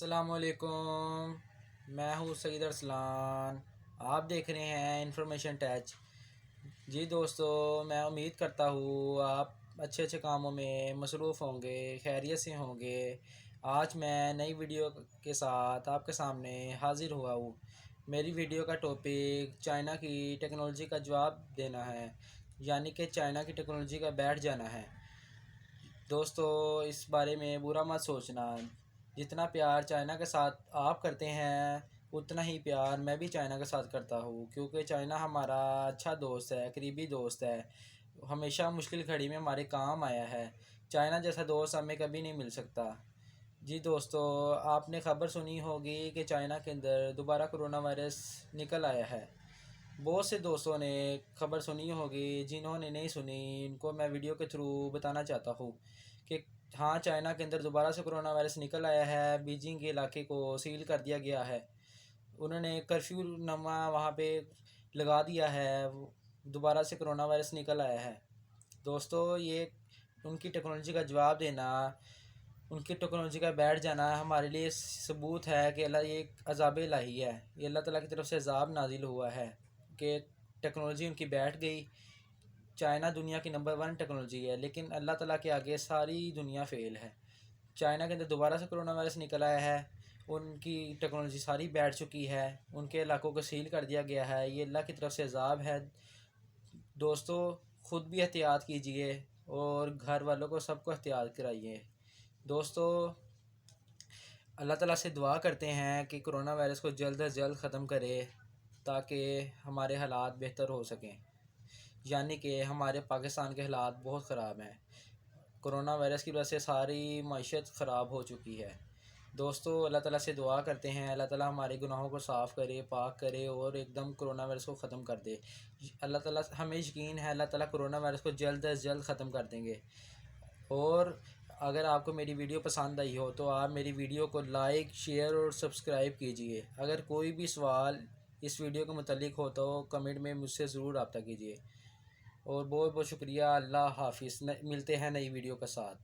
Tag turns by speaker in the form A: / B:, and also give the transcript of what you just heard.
A: السلام علیکم، میں ہوں سعید ارسلان۔ آپ دیکھ رہے ہیں انفارمیشن ٹچ۔ جی دوستو، میں امید کرتا ہوں آپ اچھے اچھے کاموں میں مصروف ہوں گے، خیریت سے ہوں گے۔ آج میں نئی ویڈیو کے ساتھ آپ کے سامنے حاضر ہوا ہوں۔ میری ویڈیو کا ٹاپک چائنا کی ٹیکنالوجی کا جواب دینا ہے، یعنی کہ چائنا کی ٹیکنالوجی کا بیٹھ جانا ہے۔ دوستو، اس بارے میں برا مت سوچنا۔ جتنا پیار چائنا کے ساتھ آپ کرتے ہیں اتنا ہی پیار میں بھی چائنا کے ساتھ کرتا ہوں، کیونکہ چائنا ہمارا اچھا دوست ہے، قریبی دوست ہے، ہمیشہ مشکل گھڑی میں ہمارے کام آیا ہے۔ چائنا جیسا دوست ہمیں کبھی نہیں مل سکتا۔ جی دوستو، آپ نے خبر سنی ہوگی کہ چائنا کے اندر دوبارہ کرونا وائرس نکل آیا ہے۔ بہت سے دوستوں نے خبر سنی ہوگی، جنہوں نے نہیں سنی ان کو میں ویڈیو کے تھرو بتانا چاہتا ہوں کہ ہاں، چائنا کے اندر دوبارہ سے کرونا وائرس نکل آیا ہے۔ بیجنگ کے علاقے کو سیل کر دیا گیا ہے، انہوں نے کرفیو نامہ وہاں پہ لگا دیا ہے۔ دوبارہ سے کرونا وائرس نکل آیا ہے۔ دوستو، یہ ان کی ٹیکنالوجی کا جواب دینا، ان کی ٹیکنالوجی کا بیٹھ جانا ہمارے لیے ثبوت ہے کہ یہ ایک عذاب الہی ہے، یہ اللہ تعالیٰ کی طرف سے عذاب نازل ہوا ہے کہ ٹیکنالوجی ان کی بیٹھ گئی۔ چائنا دنیا کی نمبر 1 ٹیکنالوجی ہے، لیکن اللہ تعالیٰ کے آگے ساری دنیا فیل ہے۔ چائنا کے اندر دوبارہ سے کرونا وائرس نکل آیا ہے، ان کی ٹیکنالوجی ساری بیٹھ چکی ہے، ان کے علاقوں کو سیل کر دیا گیا ہے، یہ اللہ کی طرف سے عذاب ہے۔ دوستو، خود بھی احتیاط کیجئے اور گھر والوں کو سب کو احتیاط کرائیے۔ دوستو، اللہ تعالیٰ سے دعا کرتے ہیں کہ کرونا وائرس کو جلد از جلد ختم کرے تاکہ ہمارے حالات بہتر ہو سکیں، یعنی کہ ہمارے پاکستان کے حالات بہت خراب ہیں۔ کرونا وائرس کی وجہ سے ساری معیشت خراب ہو چکی ہے۔ دوستو، اللہ تعالیٰ سے دعا کرتے ہیں اللہ تعالیٰ ہمارے گناہوں کو صاف کرے، پاک کرے اور ایک دم کرونا وائرس کو ختم کر دے۔ اللہ تعالیٰ ہمیں یقین ہے اللہ تعالیٰ کرونا وائرس کو جلد از جلد ختم کر دیں گے۔ اور اگر آپ کو میری ویڈیو پسند آئی ہو تو آپ میری ویڈیو کو لائک، شیئر اور سبسکرائب کیجئے۔ اگر کوئی بھی سوال اس ویڈیو کے متعلق ہو تو کمنٹ میں مجھ سے ضرور رابطہ کیجئے۔ اور بہت بہت شکریہ۔ اللہ حافظ، ملتے ہیں نئی ویڈیو کے ساتھ۔